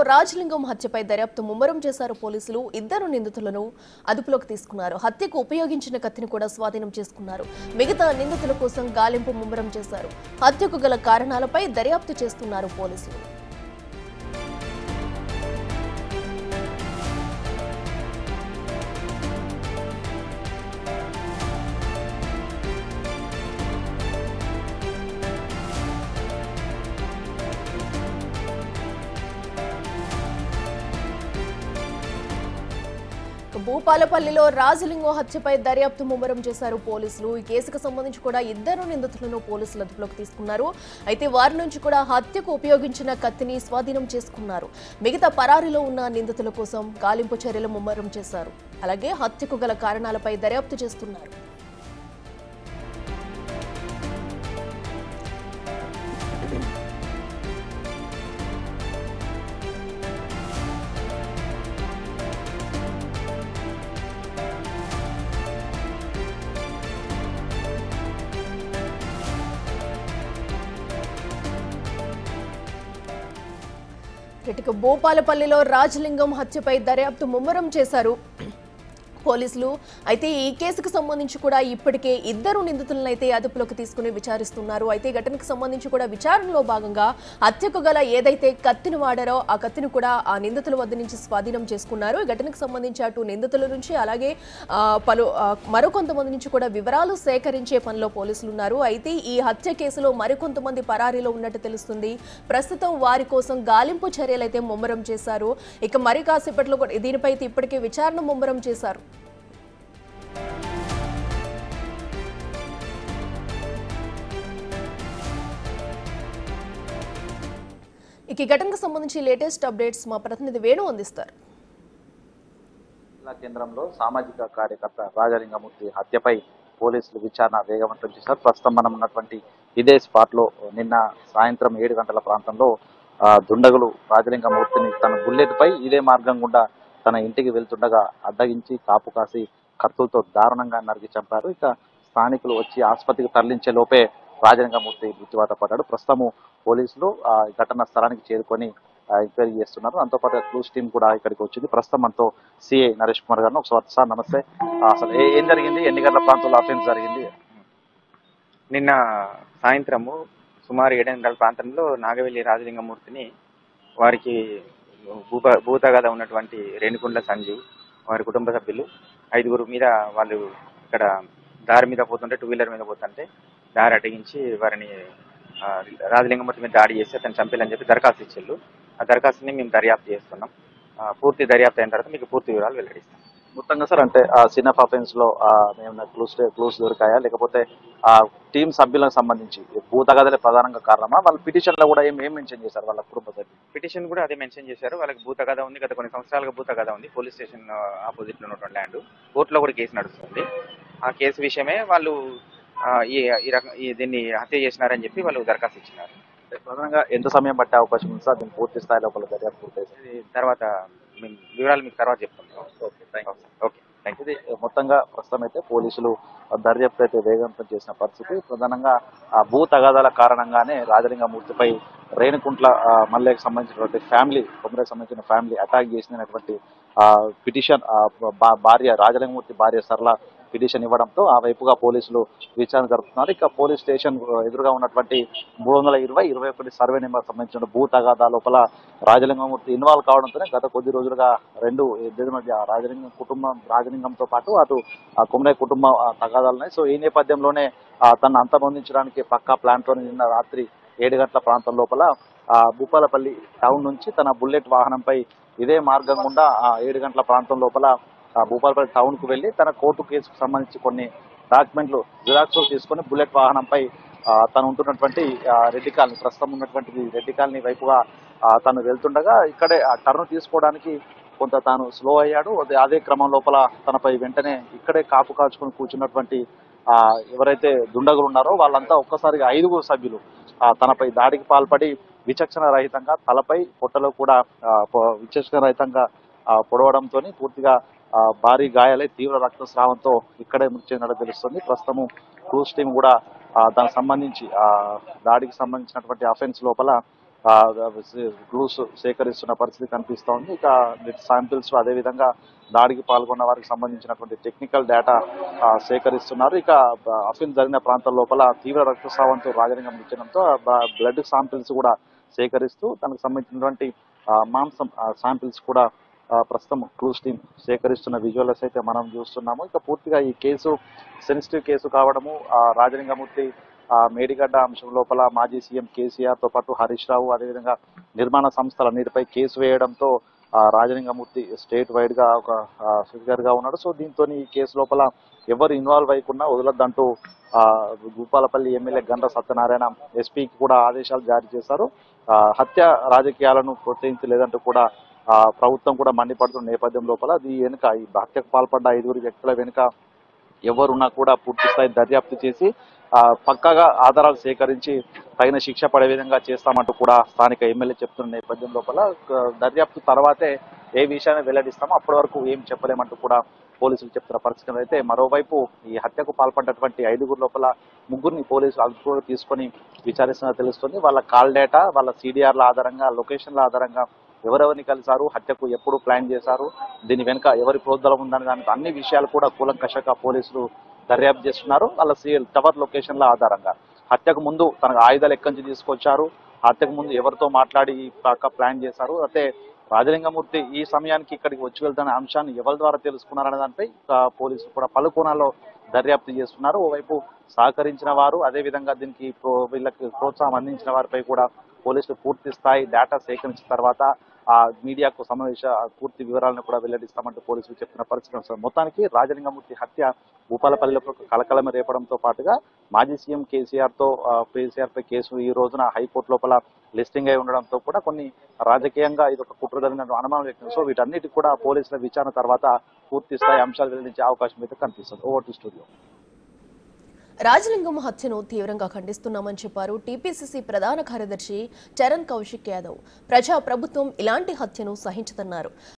రాజలింగం హత్యపై దర్యాప్తు ముమ్మరం చేశారు పోలీసులు. ఇద్దరు నిందితులను అదుపులోకి తీసుకున్నారు. హత్యకు ఉపయోగించిన కత్తిని కూడా స్వాధీనం చేసుకున్నారు. మిగతా నిందితుల కోసం గాలింపు ముమ్మరం చేశారు. హత్యకు గల కారణాలపై దర్యాప్తు చేస్తున్నారు పోలీసులు. భూపాలపల్లిలో రాజలింగం హత్యపై దర్యాప్తు ముమ్మరం చేశారు పోలీసులు. ఈ కేసుకు సంబంధించి కూడా ఇద్దరు నిందితులను పోలీసులు అదుపులోకి తీసుకున్నారు. అయితే వారి నుంచి కూడా హత్యకు ఉపయోగించిన కత్తిని స్వాధీనం చేసుకున్నారు. మిగతా పరారీలో ఉన్న నిందితుల కోసం గాలింపు చర్యలు ముమ్మరం చేశారు. అలాగే హత్యకు గల కారణాలపై దర్యాప్తు చేస్తున్నారు. భూపాలపల్లిలో రాజలింగం హత్యపై దర్యాప్తు ముమ్మరం చేశారు పోలీసులు. అయితే ఈ కేసుకు సంబంధించి కూడా ఇప్పటికే ఇద్దరు నిందితులను అయితే అదుపులోకి తీసుకుని విచారిస్తున్నారు. అయితే ఘటనకు సంబంధించి కూడా విచారణలో భాగంగా హత్యకు గల ఏదైతే కత్తిని వాడారో ఆ కత్తిని కూడా ఆ నిందితుల వద్ద నుంచి స్వాధీనం చేసుకున్నారు. ఈ ఘటనకు సంబంధించి అటు నిందితుల నుంచి అలాగే మరికొంతమంది నుంచి కూడా వివరాలు సేకరించే పనిలో పోలీసులు ఉన్నారు. అయితే ఈ హత్య కేసులో మరికొంతమంది పరారీలో ఉన్నట్టు తెలుస్తుంది. ప్రస్తుతం వారి కోసం గాలింపు చర్యలు అయితే ముమ్మరం చేశారు. ఇక మరి కాసేపట్లో దీనిపై ఇప్పటికే విచారణ ముమ్మరం చేశారు. ఈ ఘటనకు సంబంధించి లేటెస్ట్ అప్డేట్స్ మా ప్రతినిధి వేణు అందిస్తారు. జిల్లా కేంద్రంలో సామాజిక కార్యకర్త రాజలింగమూర్తి హత్యపై పోలీసులు విచారణ వేగవంతం చేశారు. ప్రస్తుతం మనం ఉన్నటువంటి ఇదే స్పాట్ లో నిన్న సాయంత్రం 7 గంటల ప్రాంతంలో దుండగులు రాజలింగమూర్తిని తన బుల్లెట్ పై ఇదే మార్గం గుండా తన ఇంటికి వెళ్తుండగా అడ్డగించి కాపు కాసి కత్తులతో దారుణంగా నరికి చంపారు. ఇక స్థానికులు వచ్చి ఆసుపత్రికి తరలించే లోపే రాజలింగమూర్తి మృత్యువాత పడ్డాడు. ప్రస్తుతము పోలీసులు ఘటనా స్థలానికి చేరుకొని ఎంక్వైరీ చేస్తున్నారు. దాంతోపాటు క్లూస్ టీం కూడా ఇక్కడికి వచ్చింది. ప్రస్తుతం మనతో సిఐ నరేష్ కుమార్ గారు ఒకసారి సార్ నమస్తే. అసలు ఏం జరిగింది, ఎన్ని గంటల ప్రాంతంలో అఫెన్స్ జరిగింది? నిన్న సాయంత్రము సుమారు 7 గంటల ప్రాంతంలో నాగవెల్లి రాజలింగమూర్తిని వారికి భూతగాథ ఉన్నటువంటి రేణుకుండ్ల సంజీవ్ వారి కుటుంబ సభ్యులు 5గురు మీద వాళ్ళు ఇక్కడ దారి మీద పోతుంటే 2 వీలర్ మీద పోతుంటే దారి అడ్డగించి వారిని రాజలింగమూర్తి మీద దాడి చేసి అతను చంపేయాలని చెప్పి దరఖాస్తు ఇచ్చారు. ఆ దరఖాస్తుని మేము దర్యాప్తు చేస్తున్నాం. పూర్తి దర్యాప్తు అయిన తర్వాత మీకు పూర్తి వివరాలు వెల్లడిస్తాం. మొత్తంగా సార్ అంటే సీన్ ఆఫ్ అఫెన్స్ లో మేము క్లూస్ దొరికాయా, లేకపోతే ఆ టీం సభ్యులకు సంబంధించి భూతగాథలే ప్రధానంగా కారణమా? వాళ్ళ పిటిషన్ లో కూడా ఏం మెన్షన్ చేశారు? వాళ్ళ కుటుంబ సభ్యులు పిటిషన్ కూడా అదే మెన్షన్ చేశారు. వాళ్ళకి భూతగాథ ఉంది, గత కొన్ని సంవత్సరాలుగా భూతగాథ ఉంది. పోలీస్ స్టేషన్ ఆపోజిట్ లో ఉన్నటువంటి ల్యాండ్ కోర్టులో కూడా కేసు నడుస్తుంది. ఆ కేసు విషయమే వాళ్ళు దీన్ని హత్య చేసినారని చెప్పి వాళ్ళు దరఖాస్తు ఇచ్చినారు. ప్రధానంగా ఎంత సమయం పట్టే అవకాశం ఉంది సార్ దీన్ని పూర్తి స్థాయి లోపల దర్యాప్తు పూర్తి తర్వాత మేము వివరాలు మీకు తర్వాత చెప్తాం. ఓకే, ఇది మొత్తంగా ప్రస్తుతం అయితే పోలీసులు దర్యాప్తు అయితే వేగవంతం చేసిన పరిస్థితి. ప్రధానంగా ఆ భూ తగాదాల కారణంగానే రాజలింగమూర్తిపై రేణుకుంట్ల మల్లెకి సంబంధించినటువంటి ఫ్యామిలీ, కొమరకు సంబంధించిన ఫ్యామిలీ అటాక్ చేసినటువంటి పిటిషన్ భార్య రాజలింగమూర్తి భార్య సరళ పిటిషన్ ఇవ్వడంతో ఆ వైపుగా పోలీసులు విచారణ జరుపుతున్నారు. ఇక పోలీస్ స్టేషన్ ఎదురుగా ఉన్నటువంటి 320/21 సర్వే నెంబర్ సంబంధించిన భూ తగాదా లోపల రాజలింగమూర్తి ఇన్వాల్వ్ కావడంతోనే గత కొద్ది రోజులుగా రెండు ఇద్దరి మధ్య రాజలింగంతో పాటు అటు కొమరయ్య కుటుంబం తగాదాలున్నాయి. సో ఈ నేపథ్యంలోనే తను అంతమొందించడానికి పక్కా ప్లాన్ తో నిన్న రాత్రి 7 గంటల ప్రాంతం లోపల భూపాలపల్లి టౌన్ నుంచి తన బుల్లెట్ వాహనంపై ఇదే మార్గం గుండా 7 గంటల ప్రాంతం లోపల భూపాలపల్లి టౌన్ కు వెళ్లి తన కోర్టు కేసుకు సంబంధించి కొన్ని డాక్యుమెంట్లు జిరాక్స్ తీసుకుని బుల్లెట్ వాహనంపై తను ఉంటున్నటువంటి రెడ్డి కాలనీ, ప్రస్తుతం ఉన్నటువంటి రెడ్డి కాలనీ వైపుగా తను వెళ్తుండగా ఇక్కడే టర్న్ తీసుకోవడానికి కొంత తాను స్లో అయ్యాడు. అదే క్రమం లోపల తనపై వెంటనే ఇక్కడే కాపు కాచుకొని కూర్చున్నటువంటి ఎవరైతే దుండగులు ఉన్నారో వాళ్ళంతా ఒక్కసారిగా 5గురు సభ్యులు తనపై దాడికి పాల్పడి విచక్షణ రహితంగా తలపై పొట్టలో కూడా విచక్షణ రహితంగా పొడవడంతో పూర్తిగా భారీ గాయాలై తీవ్ర రక్తస్రావంతో ఇక్కడే మృతి చెందినట్టు తెలుస్తుంది. ప్రస్తుతము క్రూజ్ టీం కూడా దానికి సంబంధించి దాడికి సంబంధించినటువంటి అఫెన్స్ లోపల క్లూస్ సేకరిస్తున్న పరిస్థితి కనిపిస్తూ ఉంది. ఇక శాంపిల్స్ అదేవిధంగా దాడికి పాల్గొన్న వారికి సంబంధించినటువంటి టెక్నికల్ డేటా సేకరిస్తున్నారు. ఇక అఫీల్ జరిగిన ప్రాంతం లోపల తీవ్ర రక్తస్రావంతో రాజలింగం మృతినంతో బ్లడ్ శాంపిల్స్ కూడా సేకరిస్తూ దానికి సంబంధించినటువంటి మాంసం శాంపిల్స్ కూడా ప్రస్తుతం క్లూస్ టీమ్ సేకరిస్తున్న విజువల్స్ అయితే మనం చూస్తున్నాము. ఇక పూర్తిగా ఈ కేసు సెన్సిటివ్ కేసు కావడము, రాజలింగమూర్తి మేడిగడ్డ అంశం లోపల మాజీ సీఎం కేసీఆర్ తో పాటు హరీష్ రావు అదేవిధంగా నిర్మాణ సంస్థలన్నిటిపై కేసు వేయడంతో రాజలింగమూర్తి స్టేట్ వైడ్ గా ఒక ఫిగర్ గా ఉన్నాడు. సో దీంతో ఈ కేసు లోపల ఎవరు ఇన్వాల్వ్ అయ్యకుండా వదలొద్దంటూ భూపాలపల్లి ఎమ్మెల్యే గండ్ర సత్యనారాయణ ఎస్పీకి కూడా ఆదేశాలు జారీ చేశారు. హత్య రాజకీయాలను ప్రోత్సహించలేదంటూ కూడా ప్రభుత్వం కూడా మండిపడుతున్న నేపథ్యం లోపల ఈ వెనుక ఈ హత్యకు పాల్పడ్డ 5 వ్యక్తుల వెనుక ఎవరున్నా కూడా పూర్తి స్థాయి దర్యాప్తు చేసి పక్కాగా ఆధారాలు సేకరించి తగిన శిక్ష పడే విధంగా చేస్తామంటూ కూడా స్థానిక ఎమ్మెల్యే చెప్తున్న నేపథ్యం లోపల దర్యాప్తు తర్వాతే ఏ విషయాన్ని వెల్లడిస్తామో అప్పటి వరకు ఏం చెప్పలేమంటూ కూడా పోలీసులు చెప్తున్న పరిస్థితులు అయితే, మరోవైపు ఈ హత్యకు పాల్పడ్డటువంటి 5 లోపల 3 పోలీసులు అదుపులోకి తీసుకొని విచారిస్తున్నట్టు తెలుస్తుంది. వాళ్ళ కాల్ డేటా, వాళ్ళ CDRల ఆధారంగా, లొకేషన్ల ఆధారంగా ఎవరెవరిని కలిశారు, హత్యకు ఎప్పుడు ప్లాన్ చేశారు, దీని వెనుక ఎవరి ప్రోద్బలం ఉందని దానికి అన్ని విషయాలు కూడా కూలంకషంగా పోలీసులు దర్యాప్తు చేస్తున్నారు. వాళ్ళ టవర్ లొకేషన్ల ఆధారంగా హత్యకు ముందు తనకు ఆయుధాలు ఎక్కడి నుంచి తీసుకొచ్చారు, హత్యకు ముందు ఎవరితో మాట్లాడి ప్లాన్ చేశారు, అయితే రాజలింగమూర్తి ఈ సమయానికి ఇక్కడికి వచ్చి వెళ్తున్న అంశాన్ని ఎవరి ద్వారా తెలుసుకున్నారనే దానిపై పోలీసులు కూడా పలు కోణాల్లో దర్యాప్తు చేస్తున్నారు. ఓవైపు సహకరించిన వారు అదేవిధంగా దీనికి వీళ్ళకి ప్రోత్సాహం అందించిన వారిపై కూడా పోలీసులు పూర్తి స్థాయి డేటా సేకరించిన తర్వాత ఆ మీడియాకు సంబంధించిన పూర్తి వివరాలను కూడా వెల్లడిస్తామంటూ పోలీసులు చెప్తున్న పరిస్థితి. మొత్తానికి రాజలింగమూర్తి హత్య భూపాలపల్లిలో కలకలం రేపడంతో పాటుగా మాజీ సీఎం కేసీఆర్ పై కేసు ఈ రోజున హైకోర్టు లోపల లిస్టింగ్ అయి ఉండడంతో కూడా కొన్ని రాజకీయంగా ఇది ఒక కుట్ర జరిగిన అనుమానం వ్యక్తం. సో వీటన్నిటి కూడా పోలీసుల విచారణ తర్వాత పూర్తి స్థాయి అంశాలు వెల్లడించే అవకాశం అయితే కనిపిస్తుంది. Over to studio. రాజలింగం హత్యను తీవ్రంగా ఖండిస్తున్నామని చెప్పారు టీపీసీసీ ప్రధాన కార్యదర్శి చరణ్ కౌశిక్ యాదవ్. ప్రజాప్రభుత్వం ఇలాంటి హత్యను సహించదన్నారు.